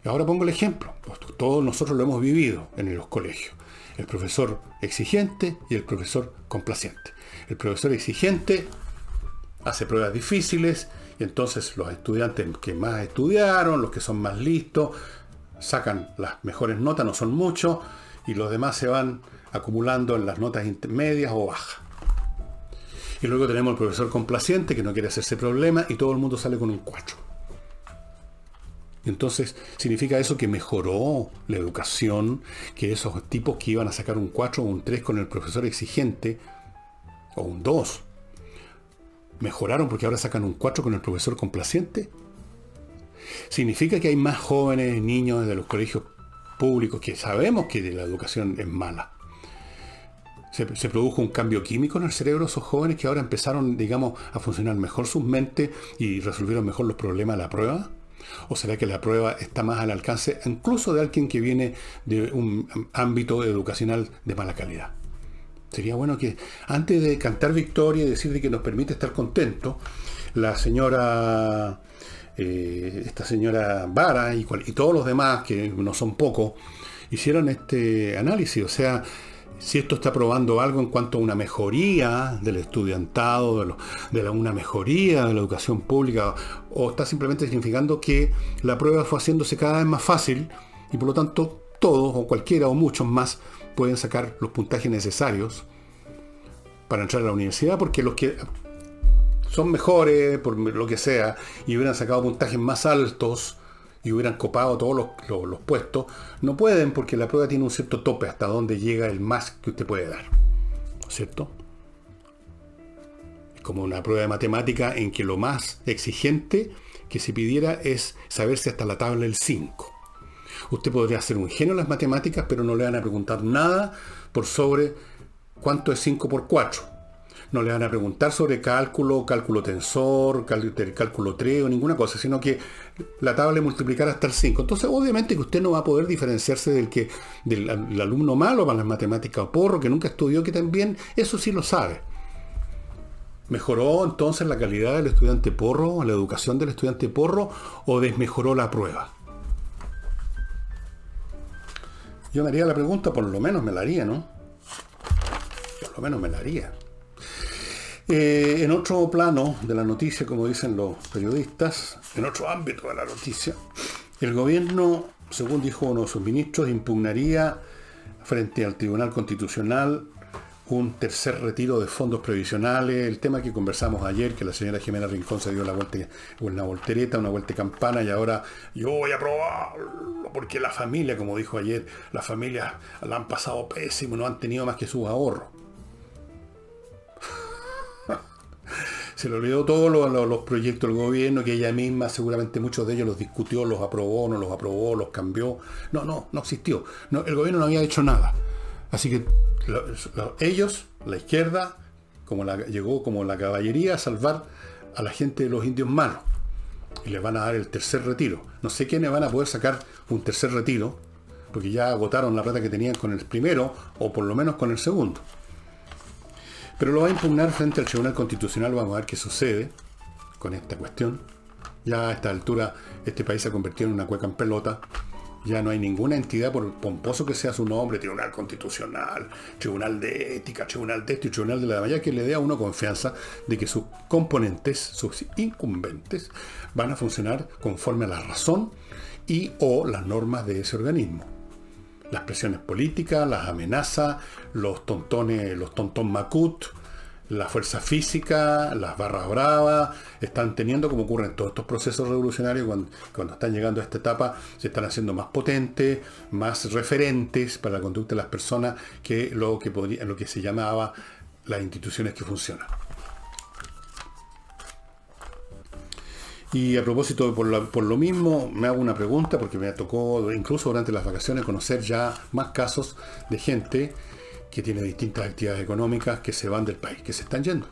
Ahora pongo el ejemplo. Todos nosotros lo hemos vivido en los colegios. El profesor exigente y el profesor complaciente. El profesor exigente hace pruebas difíciles y entonces los estudiantes que más estudiaron, los que son más listos, sacan las mejores notas, no son muchos, y los demás se van acumulando en las notas intermedias o bajas. Y luego tenemos el profesor complaciente que no quiere hacerse problema y todo el mundo sale con un 4. Entonces, ¿significa eso que mejoró la educación? Que esos tipos que iban a sacar un 4 o un 3 con el profesor exigente, o un 2, mejoraron porque ahora sacan un 4 con el profesor complaciente? ¿Significa que hay más jóvenes, niños de los colegios públicos que sabemos que la educación es mala? Se produjo un cambio químico en el cerebro de esos jóvenes que ahora empezaron, digamos, a funcionar mejor sus mentes y resolvieron mejor los problemas de la prueba? ¿O será que la prueba está más al alcance incluso de alguien que viene de un ámbito educacional de mala calidad? Sería bueno que antes de cantar victoria y decir de que nos permite estar contentos, la señora, esta señora Vara y todos los demás, que no son pocos, hicieron este análisis. O sea, si esto está probando algo en cuanto a una mejoría del estudiantado, una mejoría de la educación pública, o está simplemente significando que la prueba fue haciéndose cada vez más fácil y por lo tanto todos o cualquiera o muchos más pueden sacar los puntajes necesarios para entrar a la universidad, porque los que son mejores, por lo que sea, y hubieran sacado puntajes más altos y hubieran copado todos los puestos, no pueden porque la prueba tiene un cierto tope hasta donde llega el más que usted puede dar, ¿cierto? Es como una prueba de matemática en que lo más exigente que se pidiera es saberse hasta la tabla del 5. Usted podría ser un genio en las matemáticas, pero no le van a preguntar nada por sobre cuánto es 5 por 4. No le van a preguntar sobre cálculo tensor, cálculo 3 o ninguna cosa, sino que la tabla de multiplicar hasta el 5. Entonces, obviamente que usted no va a poder diferenciarse del alumno malo para las matemáticas o porro, que nunca estudió, que también eso sí lo sabe. ¿Mejoró entonces la calidad del estudiante porro, la educación del estudiante porro, o desmejoró la prueba? Yo me haría la pregunta, por lo menos me la haría, ¿no? Por lo menos me la haría. En otro plano de la noticia, como dicen los periodistas, en otro ámbito de la noticia, el gobierno, según dijo uno de sus ministros, impugnaría frente al Tribunal Constitucional un tercer retiro de fondos previsionales, el tema que conversamos ayer, que la señora Jimena Rincón se dio una voltereta, una vuelta de campana, y ahora yo voy a aprobarlo, porque la familia, como dijo ayer, las familias la han pasado pésimo, no han tenido más que sus ahorros. Se le olvidó todos los proyectos del gobierno, que ella misma seguramente muchos de ellos los discutió, los aprobó, no los aprobó, los cambió. No existió. No, el gobierno no había hecho nada. Así que ellos, la izquierda, llegó como la caballería a salvar a la gente de los indios malos. Y les van a dar el tercer retiro. No sé quiénes van a poder sacar un tercer retiro, porque ya agotaron la plata que tenían con el primero, o por lo menos con el segundo. Pero lo va a impugnar frente al Tribunal Constitucional, vamos a ver qué sucede. con esta cuestión. Ya a esta altura este país se ha convertido en una cueca en pelota. Ya no hay ninguna entidad, por pomposo que sea su nombre, Tribunal Constitucional, Tribunal de Ética, Tribunal de esto y Tribunal de la Malla, que le dé a uno confianza de que sus componentes, sus incumbentes, van a funcionar conforme a la razón y o las normas de ese organismo. Las presiones políticas, las amenazas, los tontones, los tontón macut, la fuerza física, las barras bravas, están teniendo, como ocurre en todos estos procesos revolucionarios, cuando están llegando a esta etapa, se están haciendo más potentes, más referentes para la conducta de las personas que lo que se llamaba las instituciones que funcionan. Y a propósito, por lo mismo, me hago una pregunta, porque me tocó, incluso durante las vacaciones, conocer ya más casos de gente que tiene distintas actividades económicas que se van del país, que se están yendo.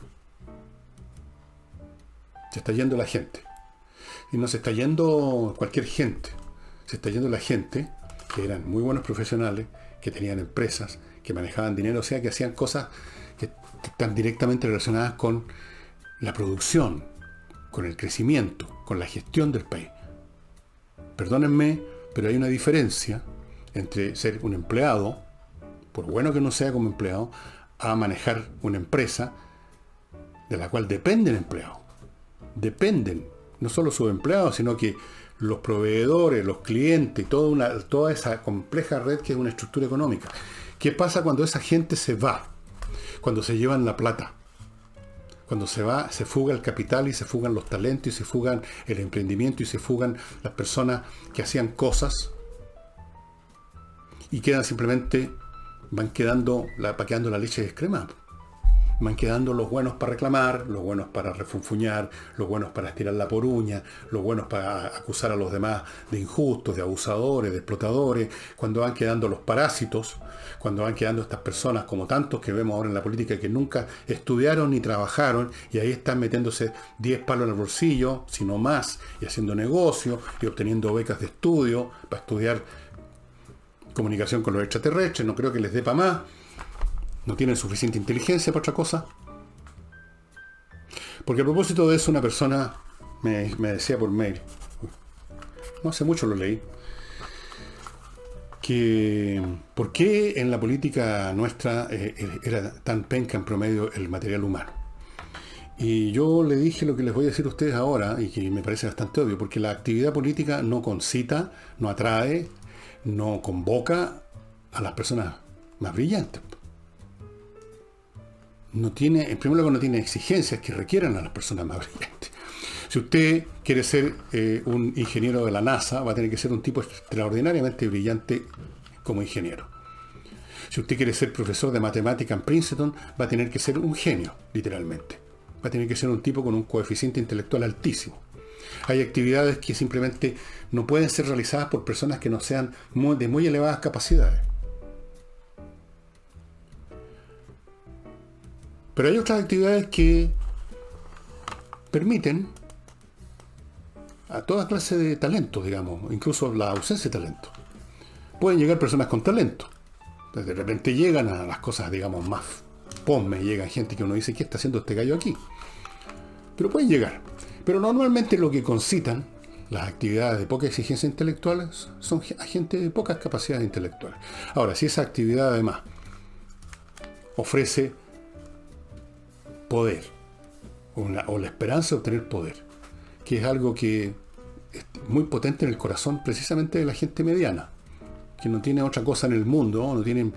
Se está yendo la gente. Y no se está yendo cualquier gente. Se está yendo la gente que eran muy buenos profesionales, que tenían empresas, que manejaban dinero, o sea, que hacían cosas que están directamente relacionadas con la producción, con el crecimiento, con la gestión del país. Perdónenme, pero hay una diferencia entre ser un empleado, por bueno que no sea como empleado, a manejar una empresa de la cual depende el empleado. Dependen no solo sus empleados, sino que los proveedores, los clientes, toda esa compleja red que es una estructura económica. ¿Qué pasa cuando esa gente se va? Cuando se llevan la plata. Cuando se va, se fuga el capital y se fugan los talentos y se fugan el emprendimiento y se fugan las personas que hacían cosas y quedan simplemente, van quedando la leche descremada. Van quedando los buenos para reclamar, los buenos para refunfuñar, los buenos para estirar la poruña, los buenos para acusar a los demás de injustos, de abusadores, de explotadores, cuando van quedando los parásitos, cuando van quedando estas personas como tantos que vemos ahora en la política que nunca estudiaron ni trabajaron y ahí están metiéndose 10 palos en el bolsillo, sino más, y haciendo negocio y obteniendo becas de estudio para estudiar comunicación con los extraterrestres. No creo que les dé para más. No tienen suficiente inteligencia para otra cosa. Porque a propósito de eso, una persona me decía por mail, no hace mucho lo leí, que por qué en la política nuestra era tan penca en promedio el material humano. Y yo le dije lo que les voy a decir a ustedes ahora, y que me parece bastante obvio, porque la actividad política no concita, no atrae, no convoca a las personas más brillantes. No tiene, en primer lugar, no tiene exigencias que requieran a las personas más brillantes. Si usted quiere ser un ingeniero de la NASA, va a tener que ser un tipo extraordinariamente brillante como ingeniero. Si usted quiere ser profesor de matemática en Princeton, va a tener que ser un genio, literalmente. Va a tener que ser un tipo con un coeficiente intelectual altísimo. Hay actividades que simplemente no pueden ser realizadas por personas que no sean de muy elevadas capacidades. Pero hay otras actividades que permiten a toda clase de talentos, digamos, incluso la ausencia de talento. Pueden llegar personas con talento. De repente llegan a las cosas, digamos, más posmes, llegan gente que uno dice, ¿qué está haciendo este gallo aquí? Pero pueden llegar. Pero normalmente lo que concitan las actividades de poca exigencia intelectual son a gente de pocas capacidades intelectuales. Ahora, si esa actividad además ofrece poder, o la esperanza de obtener poder, que es algo que es muy potente en el corazón precisamente de la gente mediana, que no tiene otra cosa en el mundo, no tienen,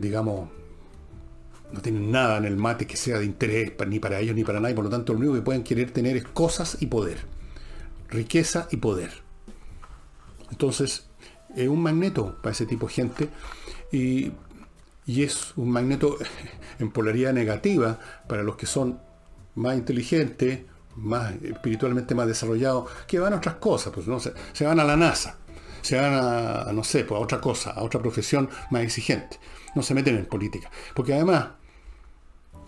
digamos, no tienen nada en el mate que sea de interés ni para ellos ni para nadie, por lo tanto lo único que pueden querer tener es cosas y poder, riqueza y poder. Entonces es un magneto para ese tipo de gente y es un magneto en polaridad negativa para los que son más inteligentes, más espiritualmente más desarrollados, que van a otras cosas, pues no se van a la NASA, se van a no sé, pues a otra cosa, a otra profesión más exigente. No se meten en política. Porque además,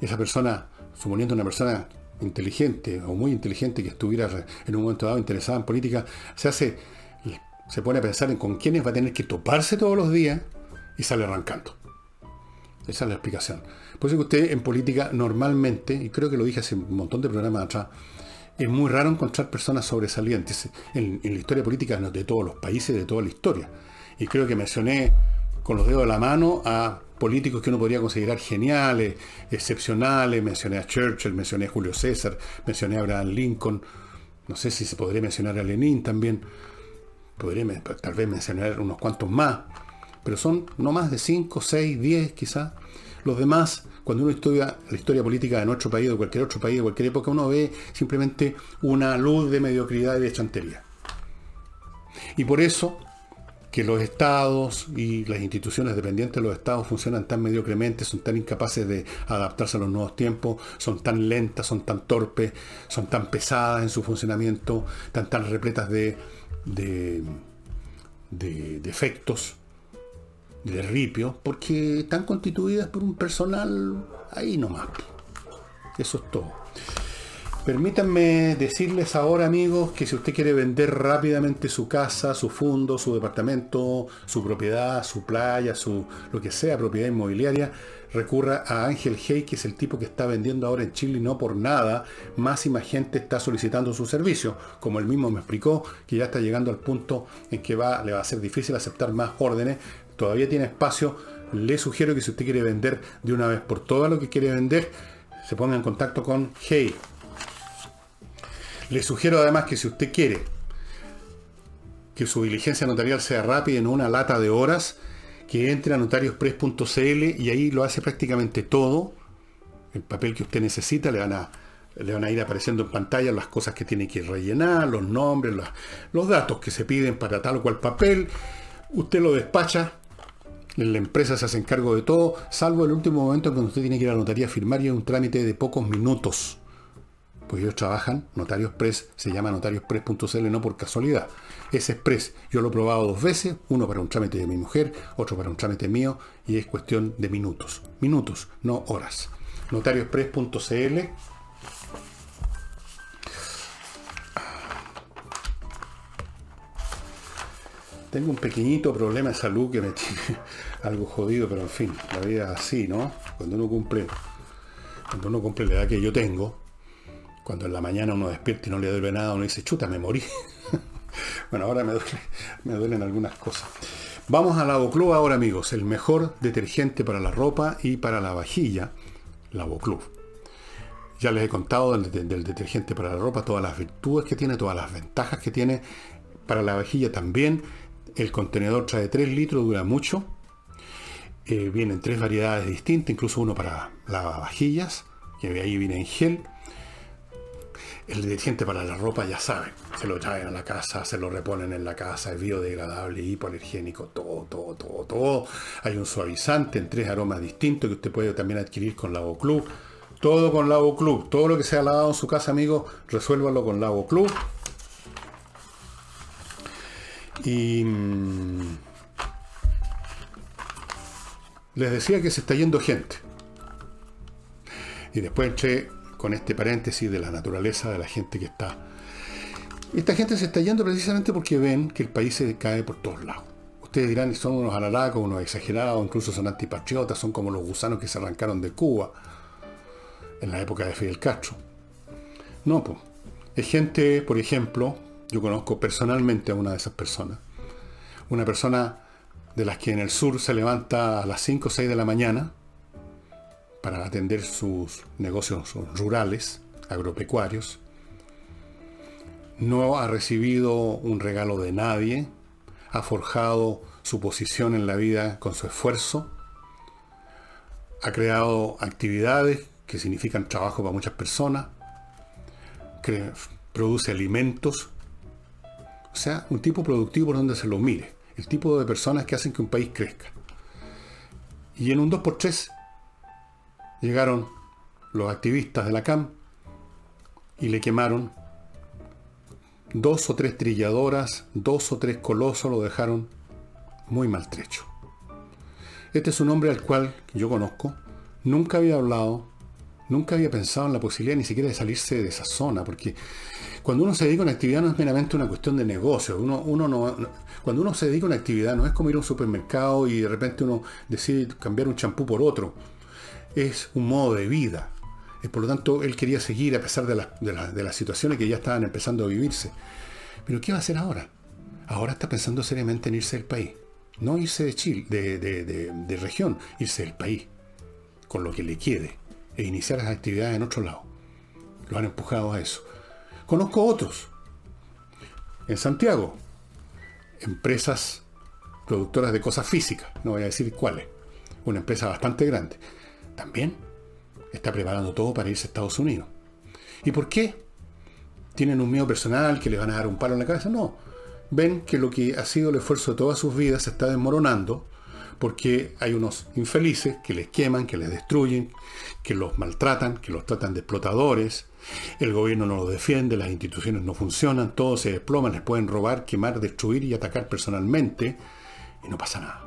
esa persona, suponiendo una persona inteligente o muy inteligente que estuviera en un momento dado interesada en política, se pone a pensar en con quiénes va a tener que toparse todos los días y sale arrancando. Esa es la explicación. Por eso que usted en política normalmente, y creo que lo dije hace un montón de programas atrás, es muy raro encontrar personas sobresalientes en la historia política de todos los países, de toda la historia. Y creo que mencioné con los dedos de la mano a políticos que uno podría considerar geniales, excepcionales. Mencioné a Churchill, mencioné a Julio César, mencioné a Abraham Lincoln. No sé si se podría mencionar a Lenin también. Podría tal vez mencionar unos cuantos más. Pero son no más de 5, 6, 10 quizás. Los demás, cuando uno estudia la historia política de nuestro país, de cualquier otro país, de cualquier época, uno ve simplemente una luz de mediocridad y de chantería. Y por eso que los estados y las instituciones dependientes de los estados funcionan tan mediocremente, son tan incapaces de adaptarse a los nuevos tiempos, son tan lentas, son tan torpes, son tan pesadas en su funcionamiento, tan repletas de defectos, de ripio, porque están constituidas por un personal ahí nomás. Eso es todo. Permítanme decirles ahora, amigos, que si usted quiere vender rápidamente su casa, su fondo, su departamento, su propiedad, su playa, lo que sea, propiedad inmobiliaria, recurra a Ángel Hey, que es el tipo que está vendiendo ahora en Chile, y no por nada más y más gente está solicitando su servicio. Como él mismo me explicó, que ya está llegando al punto en que le va a ser difícil aceptar más órdenes. Todavía tiene espacio. Le sugiero que si usted quiere vender de una vez por todas lo que quiere vender, se ponga en contacto con Hey. Le sugiero además que si usted quiere que su diligencia notarial sea rápida, en una lata de horas, que entre a notariospress.cl y ahí lo hace prácticamente todo. El papel que usted necesita, le van a ir apareciendo en pantalla las cosas que tiene que rellenar, los nombres, los datos que se piden para tal o cual papel. Usted lo despacha, la empresa se hace cargo de todo, salvo el último momento en que usted tiene que ir a la notaría a firmar, y es un trámite de pocos minutos. Pues ellos trabajan, Notarios Express, se llama notariospress.cl no por casualidad. Es Express, yo lo he probado 2 veces, uno para un trámite de mi mujer, otro para un trámite mío, y es cuestión de minutos, no horas. Notariospress.cl. Tengo un pequeñito problema de salud que me tiene algo jodido, pero en fin, la vida es así, ¿no? Cuando uno cumple la edad que yo tengo, cuando en la mañana uno despierta y no le duele nada, uno dice, chuta, me morí. Bueno, ahora me duelen algunas cosas. Vamos a Lavoclub ahora, amigos. El mejor detergente para la ropa y para la vajilla, Lavoclub. Ya les he contado del detergente para la ropa, todas las virtudes que tiene, todas las ventajas que tiene. Para la vajilla también. El contenedor trae 3 litros, dura mucho. Vienen 3 variedades distintas, incluso uno para lavavajillas, que ahí viene en gel. El detergente para la ropa, ya saben, se lo traen a la casa, se lo reponen en la casa, es biodegradable, hipoalergénico, todo. Hay un suavizante en 3 aromas distintos que usted puede también adquirir con Lavoclub. Todo con Lavoclub. Todo lo que sea lavado en su casa, amigos, resuélvalo con Lavoclub. Y les decía que se está yendo gente. Y después entré con este paréntesis de la naturaleza de la gente que está. Esta gente se está yendo precisamente porque ven que el país se cae por todos lados. Ustedes dirán, son unos alaracos, unos exagerados, incluso son antipatriotas, son como los gusanos que se arrancaron de Cuba en la época de Fidel Castro. No, pues. Es gente, por ejemplo, yo conozco personalmente a una de esas personas. Una persona de las que en el sur se levanta a las 5 o 6 de la mañana para atender sus negocios rurales, agropecuarios. No ha recibido un regalo de nadie. Ha forjado su posición en la vida con su esfuerzo. Ha creado actividades que significan trabajo para muchas personas. Produce alimentos. O sea, un tipo productivo por donde se lo mire. El tipo de personas que hacen que un país crezca. Y en un 2x3 llegaron los activistas de la CAM y le quemaron 2 o 3 trilladoras, 2 o 3 colosos, lo dejaron muy maltrecho. Este es un hombre al cual yo conozco, nunca había hablado, nunca había pensado en la posibilidad ni siquiera de salirse de esa zona, porque cuando uno se dedica a una actividad no es meramente una cuestión de negocio. Cuando uno se dedica a una actividad no es como ir a un supermercado y de repente uno decide cambiar un champú por otro. Es un modo de vida. Por lo tanto, él quería seguir a pesar de las situaciones que ya estaban empezando a vivirse. Pero ¿qué va a hacer ahora? Ahora está pensando seriamente en irse del país. No irse de Chile, de región, irse del país, con lo que le quede, e iniciar las actividades en otro lado. Lo han empujado a eso. Conozco otros. En Santiago, empresas productoras de cosas físicas, no voy a decir cuáles, una empresa bastante grande, también está preparando todo para irse a Estados Unidos. ¿Y por qué? ¿Tienen un miedo personal que les van a dar un palo en la cabeza? No. Ven que lo que ha sido el esfuerzo de todas sus vidas se está desmoronando porque hay unos infelices que les queman, que les destruyen, que los maltratan, que los tratan de explotadores. El gobierno no los defiende, las instituciones no funcionan, todo se desploma, les pueden robar, quemar, destruir y atacar personalmente y no pasa nada.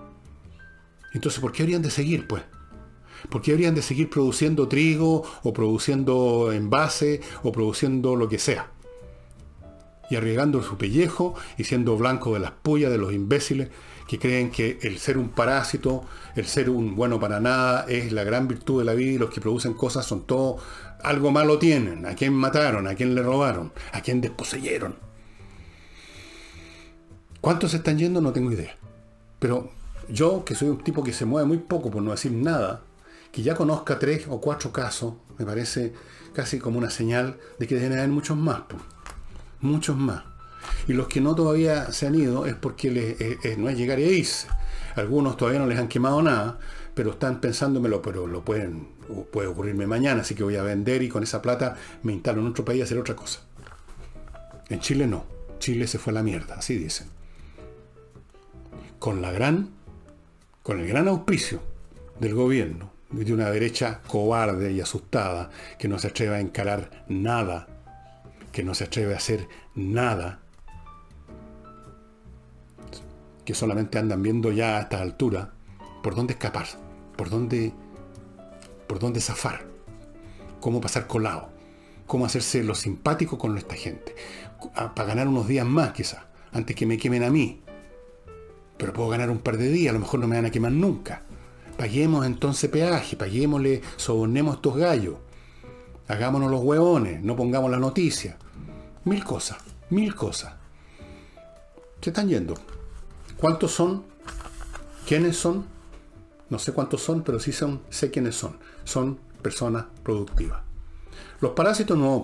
Entonces, ¿por qué habrían de seguir, pues? ¿Por qué habrían de seguir produciendo trigo o produciendo envase o produciendo lo que sea? Y arriesgando su pellejo y siendo blanco de las pullas de los imbéciles que creen que el ser un parásito, el ser un bueno para nada, es la gran virtud de la vida y los que producen cosas son todos, algo malo tienen. ¿A quién mataron? ¿A quién le robaron? ¿A quién desposeyeron? ¿Cuántos se están yendo? No tengo idea. Pero yo, que soy un tipo que se mueve muy poco, por no decir nada, que ya conozca 3 o 4 casos, me parece casi como una señal de que deben haber muchos más, pues. Muchos más. Y los que no todavía se han ido es porque no es llegar e irse. Algunos todavía no les han quemado nada, pero están pensándomelo, pero puede ocurrirme mañana, así que voy a vender y con esa plata me instalo en otro país a hacer otra cosa. En Chile no. Chile se fue a la mierda, así dicen. Con el gran auspicio del gobierno, de una derecha cobarde y asustada, que no se atreve a encarar nada, que no se atreve a hacer nada, que solamente andan viendo ya a esta altura por dónde escapar, por dónde zafar, cómo pasar colado, cómo hacerse lo simpático con esta gente, para ganar unos días más quizás, antes que me quemen a mí. Pero puedo ganar un par de días, a lo mejor no me van a quemar nunca. Paguemos entonces peaje, paguémosle, sobornemos estos gallos, hagámonos los hueones, no pongamos la noticia. Mil cosas. Se están yendo. ¿Cuántos son? ¿Quiénes son? No sé cuántos son, pero sí sé quiénes son. Son personas productivas. Los parásitos no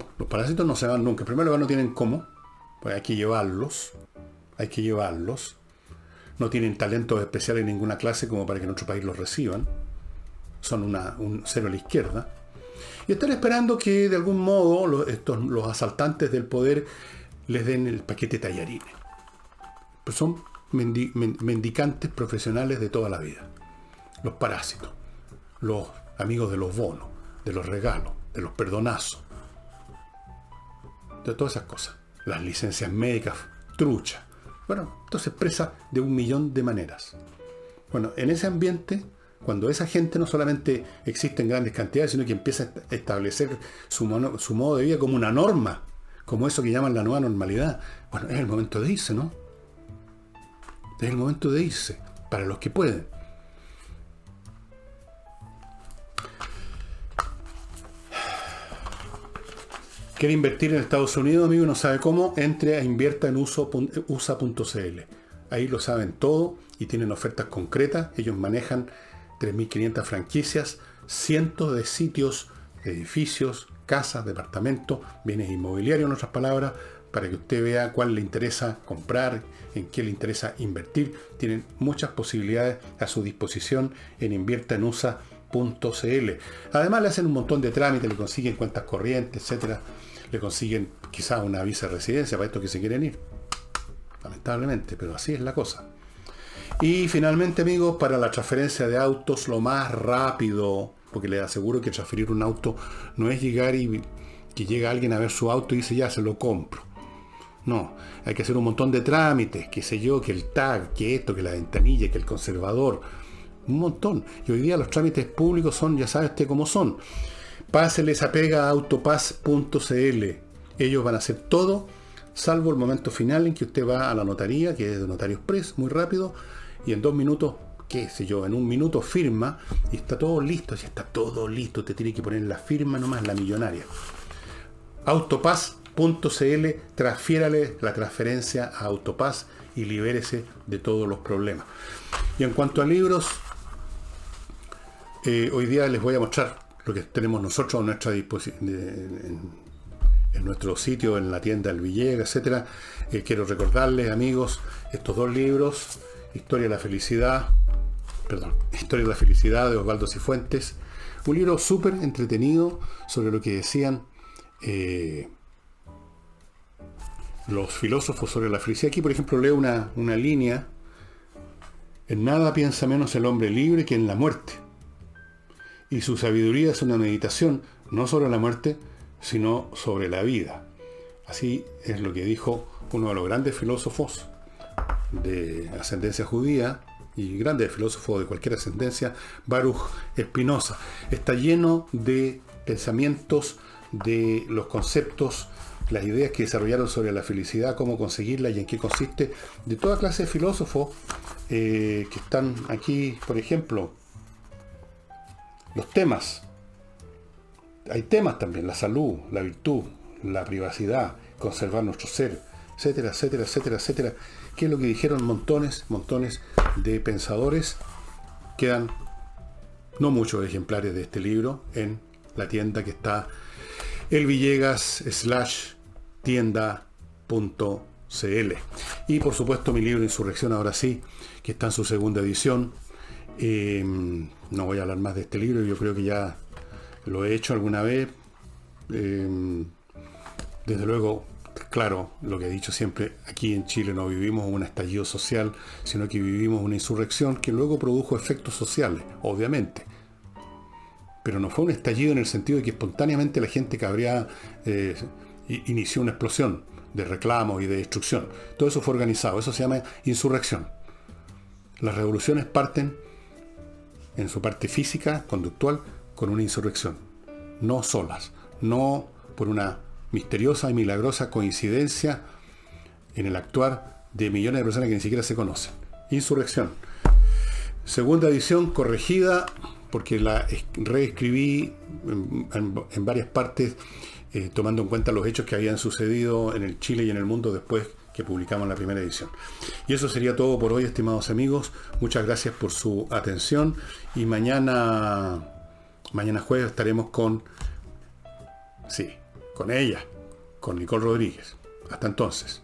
se van nunca. En primer lugar, no tienen cómo, pues hay que llevarlos. No tienen talentos especiales en ninguna clase como para que en otro país los reciban. Son un cero a la izquierda. Y están esperando que de algún modo los asaltantes del poder les den el paquete tallarines. Pues son mendicantes profesionales de toda la vida. Los parásitos, los amigos de los bonos, de los regalos, de los perdonazos, de todas esas cosas. Las licencias médicas truchas. Bueno, esto se expresa de 1.000.000 de maneras. Bueno, en ese ambiente, cuando esa gente no solamente existe en grandes cantidades, sino que empieza a establecer su modo de vida como una norma, como eso que llaman la nueva normalidad, bueno, es el momento de irse, ¿no? Es el momento de irse, para los que pueden. ¿Quiere invertir en Estados Unidos, amigo? No sabe cómo. Entre a invierta en USA.cl. Ahí lo saben todo y tienen ofertas concretas. Ellos manejan 3.500 franquicias, cientos de sitios, edificios, casas, departamentos, bienes inmobiliarios, en otras palabras, para que usted vea cuál le interesa comprar, en qué le interesa invertir. Tienen muchas posibilidades a su disposición en inviertaenusa.cl. Además le hacen un montón de trámites, le consiguen cuentas corrientes, etcétera. Le consiguen quizás una visa de residencia para estos que se quieren ir. Lamentablemente, pero así es la cosa. Y finalmente, amigos, para la transferencia de autos, lo más rápido, porque les aseguro que transferir un auto no es llegar y que llega alguien a ver su auto y dice ya, se lo compro. No, hay que hacer un montón de trámites, qué sé yo, que el tag, que esto, que la ventanilla, que el conservador, un montón. Y hoy día los trámites públicos son, ya sabe usted cómo son. Pásele esa pega a autopass.cl. Ellos van a hacer todo, salvo el momento final en que usted va a la notaría, que es de Notario Express, muy rápido, y en 2 minutos qué sé yo, en un minuto firma y está todo listo, ya está todo listo, te tiene que poner la firma nomás, la millonaria. Autopass.cl, transfiérale la transferencia a Autopass y libérese de todos los problemas. Y en cuanto a libros, hoy día les voy a mostrar lo que tenemos nosotros a nuestra disposición en nuestro sitio, en la tienda del Villegas, etcétera. Quiero recordarles, amigos, estos dos libros: Historia de la Felicidad de Osvaldo Cifuentes, un libro súper entretenido sobre lo que decían los filósofos sobre la felicidad. Aquí, por ejemplo, leo una línea: en nada piensa menos el hombre libre que en la muerte, y su sabiduría es una meditación no sobre la muerte, sino sobre la vida. Así es lo que dijo uno de los grandes filósofos de ascendencia judía y grandes filósofos de cualquier ascendencia, Baruch Spinoza. Está lleno de pensamientos, de los conceptos, las ideas que desarrollaron sobre la felicidad, cómo conseguirla y en qué consiste, de toda clase de filósofos que están aquí. Por ejemplo, los temas. Hay temas también: la salud, la virtud, la privacidad, conservar nuestro ser, etcétera, etcétera, etcétera, etcétera. ¿Qué es lo que dijeron montones de pensadores? Quedan no muchos ejemplares de este libro en la tienda que está elvillegas/tienda.cl. Y por supuesto mi libro Insurrección ahora sí, que está en su segunda edición. No voy a hablar más de este libro, yo creo que ya lo he hecho alguna vez. Desde luego, claro, lo que he dicho siempre, aquí en Chile no vivimos un estallido social, sino que vivimos una insurrección que luego produjo efectos sociales, obviamente. Pero no fue un estallido en el sentido de que espontáneamente la gente cabreada inició una explosión de reclamos y de destrucción. Todo eso fue organizado, eso se llama insurrección. Las revoluciones parten, en su parte física, conductual, con una insurrección. No solas, no por una misteriosa y milagrosa coincidencia en el actuar de millones de personas que ni siquiera se conocen. Insurrección. Segunda edición corregida, porque la reescribí en varias partes, tomando en cuenta los hechos que habían sucedido en el Chile y en el mundo después que publicamos la primera edición. Y eso sería todo por hoy, estimados amigos. Muchas gracias por su atención, y mañana jueves estaremos con ella, con Nicole Rodríguez. Hasta entonces.